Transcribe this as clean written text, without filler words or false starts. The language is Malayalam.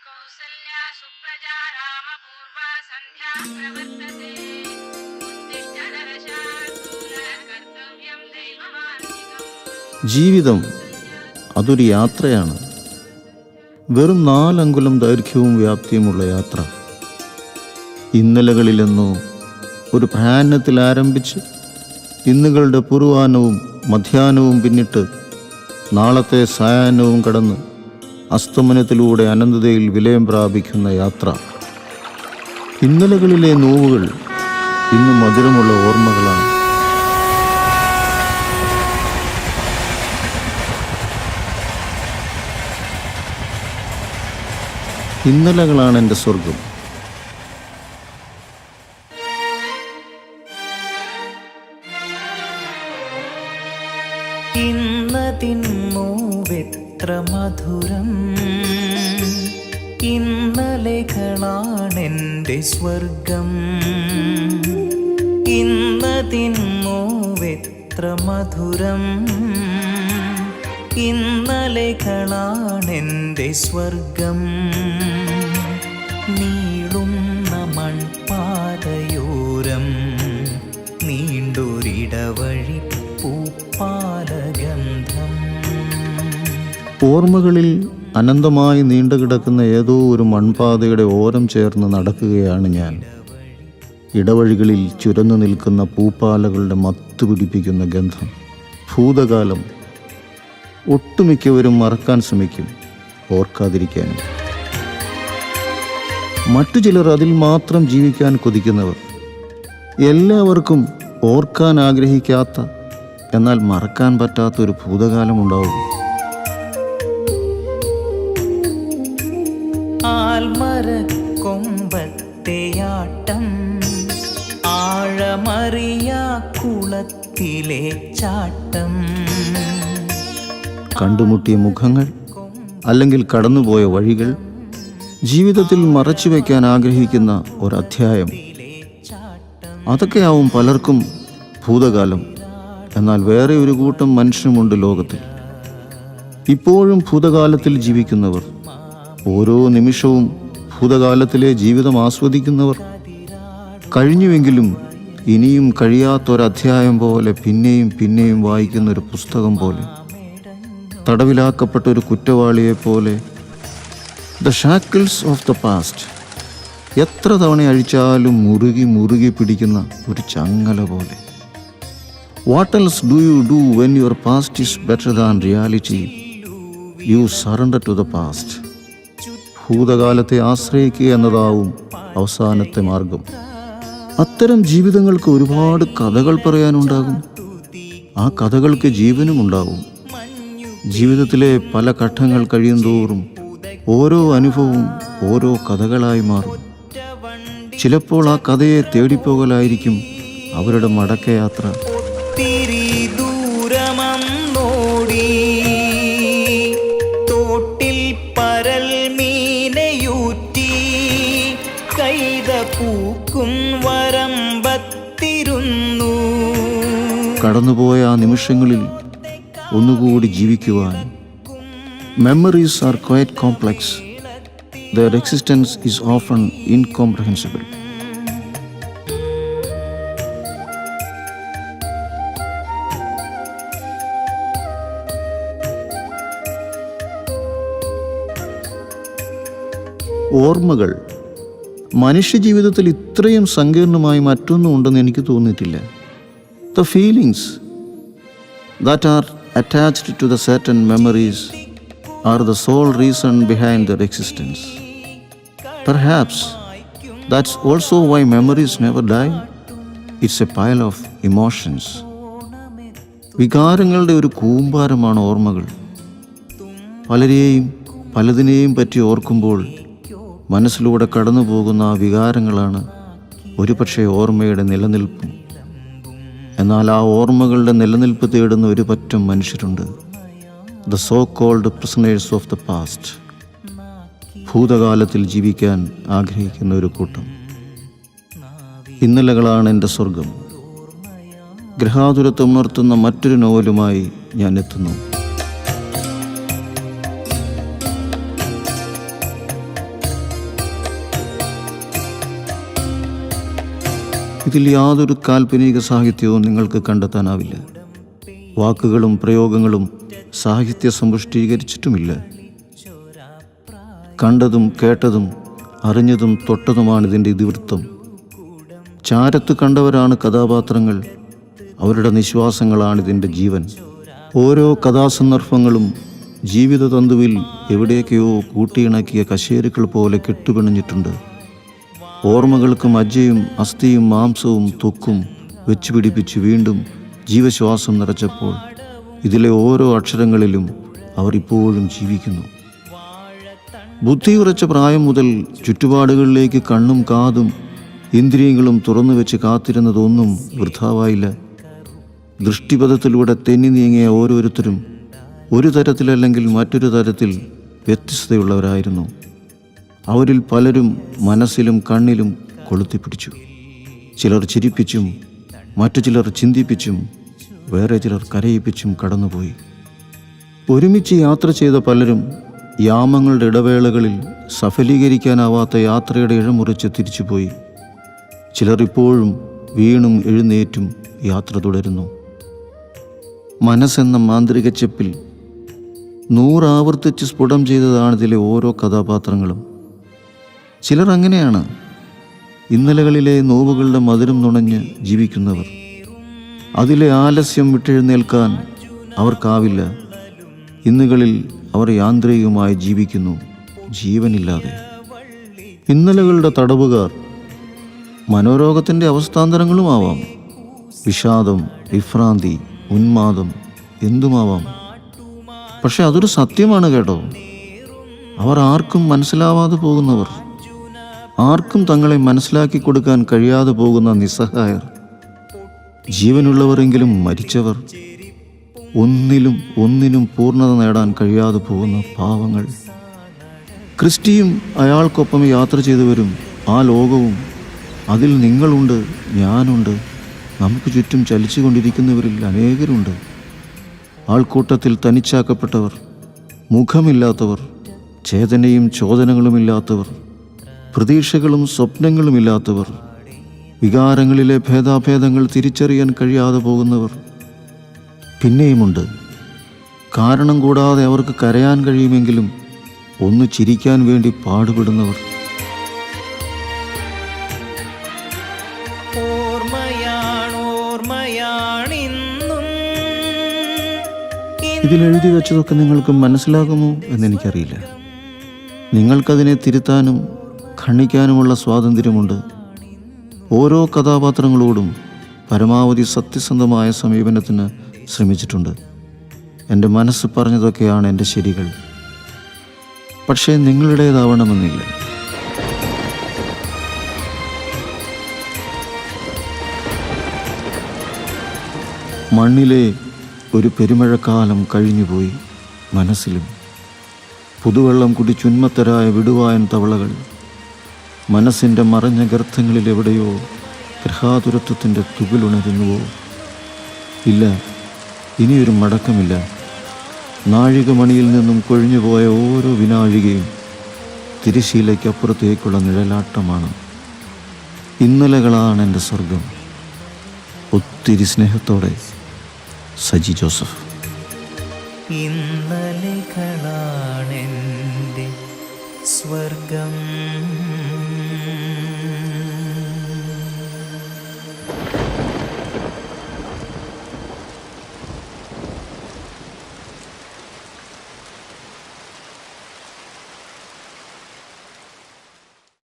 കൗസല്യാ സുപ്രജാ രാമപൂർവാ സന്ധ്യാ പ്രവർത്തതേ ഉത്തിഷ്ഠ നരശാർദൂല കർത്തവ്യം ദൈവമാന്തികം. ജീവിതം അതൊരു യാത്രയാണ്. വെറും 4 അങ്കുലം ദൈർഘ്യവും വ്യാപ്തിയുമുള്ള യാത്ര. ഇന്നലകളിലെന്നോ ഒരു പ്രയാണത്തിൽ ആരംഭിച്ച് ഇന്നുകളുടെ പൂർവാനവും മധ്യാഹ്നവും പിന്നിട്ട് നാളത്തെ സായാഹ്നവും കടന്ന് അസ്തമനത്തിലൂടെ അനന്തതയിൽ വിലയം പ്രാപിക്കുന്ന യാത്ര. ഇന്നലകളിലെ നോവുകൾ ഇന്ന് മധുരമുള്ള ഓർമ്മകളാണ്. ഇന്നലകളാണ് എൻ്റെ സ്വർഗം. ഇന്നതിന്നോവെത്ര മധുരം, ഇന്നലെകളാണെൻ്റെ സ്വർഗം. ഇന്നതിന്നോവെത്ര മധുരം, ഇന്നലെകളാണെൻ്റെ സ്വർഗം. നീളുന്ന മൺപാതയോരം നീണ്ടൊരിടവഴി പൂപ്പാലഗന്ധം. ഓർമ്മകളിൽ അനന്തമായി നീണ്ടുകിടക്കുന്ന ഏതോ ഒരു മൺപാതയുടെ ഓരം ചേർന്ന് നടക്കുകയാണ് ഞാൻ. ഇടവഴികളിൽ ചുരന്നു നിൽക്കുന്ന പൂപ്പാലകളുടെ മത്തുപിടിപ്പിക്കുന്ന ഗന്ധം. ഭൂതകാലം ഒട്ടുമിക്കവരും മറക്കാൻ ശ്രമിക്കും, ഓർക്കാതിരിക്കാനും. മറ്റു ചിലർ അതിൽ മാത്രം ജീവിക്കാൻ കൊതിക്കുന്നവർ. എല്ലാവർക്കും ഓർക്കാൻ ആഗ്രഹിക്കാത്ത എന്നാൽ മറക്കാൻ പറ്റാത്തൊരു ഭൂതകാലമുണ്ടാവും. ആൽമരക്കൊമ്പത്തെയാട്ടം, ആഴമറിയാ കുളത്തിലെ ചാട്ടം. കണ്ടുമുട്ടിയ മുഖങ്ങൾ അല്ലെങ്കിൽ കടന്നുപോയ വഴികൾ, ജീവിതത്തിൽ മറച്ചു വയ്ക്കാൻ ആഗ്രഹിക്കുന്ന ഒരധ്യായം. അതൊക്കെയാവും പലർക്കും ഭൂതകാലം. എന്നാൽ വേറെ ഒരു കൂട്ടം മനുഷ്യരുമുണ്ട് ലോകത്തിൽ. ഇപ്പോഴും ഭൂതകാലത്തിൽ ജീവിക്കുന്നവർ, ഓരോ നിമിഷവും ഭൂതകാലത്തിലെ ജീവിതം ആസ്വദിക്കുന്നവർ. കഴിഞ്ഞുവെങ്കിലും ഇനിയും കഴിയാത്തൊരധ്യായം പോലെ പിന്നെയും പിന്നെയും വായിക്കുന്നൊരു പുസ്തകം പോലെ, തടവിലാക്കപ്പെട്ട ഒരു കുറ്റവാളിയെപ്പോലെ. The shackles of the past എത്ര തവണ അഴിച്ചാലും മുറുകി മുറുകി പിടിക്കുന്ന ഒരു ചങ്ങല പോലെ. What else do you do when your past is better than reality? You surrender to the past. ഭൂതകാലത്തെ ആശ്രയിക്കുക എന്നതാവും അവസാനത്തെ മാർഗം. അത്തരം ജീവിതങ്ങൾക്ക് ഒരുപാട് കഥകൾ പറയാനുണ്ടാകും. ആ കഥകൾക്ക് ജീവനും ഉണ്ടാകും. ജീവിതത്തിലെ പല ഘട്ടങ്ങൾ കഴിയുന്തോറും ഓരോ അനുഭവവും ഓരോ കഥകളായി മാറും. ചിലപ്പോൾ ആ കഥയെ തേടിപ്പോകലായിരിക്കും അവരുടെ മടക്കയാത്ര. ഒത്തിരി ദൂരമന്നോടി തോട്ടിൽ പരൽ മീനയൂറ്റി, കൈത പൂക്കും വരമ്പത്തിരുന്നു. കടന്നുപോയ ആ നിമിഷങ്ങളിൽ ഒന്നുകൂടി ജീവിക്കുവാൻ. Memories are quiet complex. Their existence is often incomprehensible. ഓർമ്മകൾ മനുഷ്യജീവിതത്തിൽ ഇത്രയും സങ്കീർണമായി മറ്റൊന്നും ഉണ്ടെന്ന് എനിക്ക് തോന്നിയിട്ടില്ല. The feelings that are attached to the certain memories are the sole reason behind their existence. Perhaps that's also why memories never die. It's a pile of emotions. വികാരങ്ങളുടെ ഒരു കൂമ്പാരമാണ് ഓർമ്മകൾ. പലരെയും പലതിനെയും പറ്റി ഓർക്കുമ്പോൾ മനസ്സിലൂടെ കടന്നു പോകുന്ന ആ വികാരങ്ങളാണ് ഒരുപക്ഷെ ഓർമ്മയുടെ നിലനിൽപ്പും. എന്നാൽ ആ ഓർമ്മകളുടെ നിലനിൽപ്പ് തേടുന്ന ഒരു പറ്റം മനുഷ്യരുണ്ട്. The so-called prisoners of the past. ഭൂതകാലത്തിൽ ജീവിക്കാൻ ആഗ്രഹിക്കുന്ന ഒരു കൂട്ടം. ഇന്നലകളാണ് എൻ്റെ സ്വർഗം. ഗ്രഹാതുരത്വം ഉണർത്തുന്ന മറ്റൊരു നോവലുമായി ഞാൻ എത്തുന്നു. ഇതിൽ യാതൊരു കാൽപ്പനിക സാഹിത്യവും നിങ്ങൾക്ക് കണ്ടെത്താനാവില്ല. വാക്കുകളും പ്രയോഗങ്ങളും സാഹിത്യ സമ്പുഷ്ടീകരിച്ചിട്ടുമില്ല. കണ്ടതും കേട്ടതും അറിഞ്ഞതും തൊട്ടതുമാണിതിൻ്റെ ഇതിവൃത്തം. ചാരത്ത് കണ്ടവരാണ് കഥാപാത്രങ്ങൾ, അവരുടെ നിശ്വാസങ്ങളാണിതിൻ്റെ ജീവൻ. ഓരോ കഥാസന്ദർഭങ്ങളും ജീവിതതന്തുവിൽ എവിടേക്കോ കൂട്ടിയിണക്കിയ കശേരുക്കൾ പോലെ കെട്ടുപിണഞ്ഞിട്ടുണ്ട്. ഓർമ്മകൾക്ക് മജ്ജയും അസ്ഥിയും മാംസവും ത്വക്കും വെച്ചുപിടിപ്പിച്ച് വീണ്ടും ജീവശ്വാസം നിറച്ചപ്പോൾ ഇതിലെ ഓരോ അക്ഷരങ്ങളിലും അവർ ഇപ്പോഴും ജീവിക്കുന്നു. ബുദ്ധി ഉറച്ച പ്രായം മുതൽ ചുറ്റുപാടുകളിലേക്ക് കണ്ണും കാതും ഇന്ദ്രിയങ്ങളും തുറന്നു വെച്ച് കാത്തിരുന്നതൊന്നും വൃഥാവായില്ല. ദൃഷ്ടിപഥത്തിലൂടെ തെന്നി നീങ്ങിയ ഓരോരുത്തരും ഒരു തരത്തിലല്ലെങ്കിൽ മറ്റൊരു തരത്തിൽ വ്യത്യസ്തതയുള്ളവരായിരുന്നു. അവരിൽ പലരും മനസ്സിലും കണ്ണിലും കൊളുത്തിപ്പിടിച്ചു. ചിലർ ചിരിപ്പിച്ചും മറ്റു ചിലർ ചിന്തിപ്പിച്ചും വേറെ ചിലർ കരയിപ്പിച്ചും കടന്നുപോയി. ഒരുമിച്ച് യാത്ര ചെയ്ത പലരും യാമങ്ങളുടെ ഇടവേളകളിൽ സഫലീകരിക്കാനാവാത്ത യാത്രയുടെ ഇഴമുറിച്ച് തിരിച്ചുപോയി. ചിലർ ഇപ്പോഴും വീണും എഴുന്നേറ്റും യാത്ര തുടരുന്നു. മനസ്സെന്ന മാന്ത്രിക ചെപ്പിൽ 100 ആവർത്തിച്ച് സ്ഫുടം ചെയ്തതാണിതിലെ ഓരോ കഥാപാത്രങ്ങളും. ചിലർ അങ്ങനെയാണ്, ഇന്നലകളിലെ നോവുകളുടെ മധുരം നുണഞ്ഞ് ജീവിക്കുന്നവർ. അതിലെ ആലസ്യം വിട്ടെഴുന്നേൽക്കാൻ അവർക്കാവില്ല. ഇന്നുകളിൽ അവർ യാന്ത്രികമായി ജീവിക്കുന്നു, ജീവനില്ലാതെ. ഇന്നലകളുടെ തടവുകാർ മനോരോഗത്തിൻ്റെ അവസ്ഥാന്തരങ്ങളുമാവാം. വിഷാദം, വിഭ്രാന്തി, ഉന്മാദം എന്തുമാവാം. പക്ഷെ അതൊരു സത്യമാണ് കേട്ടോ. അവർ ആർക്കും മനസ്സിലാവാതെ പോകുന്നവർ, ആർക്കും തങ്ങളെ മനസ്സിലാക്കി കൊടുക്കാൻ കഴിയാതെ പോകുന്ന നിസ്സഹായർ, ജീവനുള്ളവരെങ്കിലും മരിച്ചവർ, ഒന്നിനും പൂർണ്ണത നേടാൻ കഴിയാതെ പോകുന്ന പാവങ്ങൾ. ക്രിസ്റ്റിയും അയാൾക്കൊപ്പം യാത്ര ചെയ്തവരും ആ ലോകവും, അതിൽ നിങ്ങളുണ്ട്, ഞാനുണ്ട്, നമുക്ക് ചുറ്റും ചലിച്ചുകൊണ്ടിരിക്കുന്നവരിൽ അനേകരുണ്ട്. ആൾക്കൂട്ടത്തിൽ തനിച്ചാക്കപ്പെട്ടവർ, മുഖമില്ലാത്തവർ, ചേതനയും ചോദനകളുമില്ലാത്തവർ, പ്രതീക്ഷകളും സ്വപ്നങ്ങളുമില്ലാത്തവർ, വികാരങ്ങളിലെ ഭേദാഭേദങ്ങൾ തിരിച്ചറിയാൻ കഴിയാതെ പോകുന്നവർ. പിന്നെയുമുണ്ട്, കാരണം കൂടാതെ അവർക്ക് കരയാൻ കഴിയുമെങ്കിലും ഒന്ന് ചിരിക്കാൻ വേണ്ടി പാടുപെടുന്നവർ. ഇതിലെഴുതി വെച്ചതൊക്കെ നിങ്ങൾക്ക് മനസ്സിലാകുമോ എന്നെനിക്കറിയില്ല. നിങ്ങൾക്കതിനെ തിരുത്താനും ഖണ്ഡിക്കാനുമുള്ള സ്വാതന്ത്ര്യമുണ്ട്. ഓരോ കഥാപാത്രങ്ങളോടും പരമാവധി സത്യസന്ധമായ സമീപനത്തിന് ശ്രമിച്ചിട്ടുണ്ട്. എൻ്റെ മനസ്സ് പറഞ്ഞതൊക്കെയാണ് എൻ്റെ ശരികൾ. പക്ഷേ നിങ്ങളുടേതാവണമെന്നില്ല. മണ്ണിലെ ഒരു പെരുമഴക്കാലം കഴിഞ്ഞുപോയി. മനസ്സിലും പുതുവെള്ളം കുടിച്ചുന്മത്തരായ വിടുവായൻ തവളകൾ. മനസ്സിൻ്റെ മറഞ്ഞ ഗർത്തങ്ങളിൽ എവിടെയോ ഗ്രഹാതുരത്വത്തിൻ്റെ തുകിലുണരുന്നുവോ? ഇല്ല, ഇനിയൊരു മടക്കമില്ല. നാഴികമണിയിൽ നിന്നും കൊഴിഞ്ഞുപോയ ഓരോ വിനാഴികയും തിരശ്ശീലയ്ക്കപ്പുറത്തേക്കുള്ള നിഴലാട്ടമാണ്. ഇന്നലകളാണ് എൻ്റെ സ്വർഗം. ഒത്തിരി സ്നേഹത്തോടെ, സജി ജോസഫ്. ഇന്നലകളാണെൻ്റെ സ്വർഗം.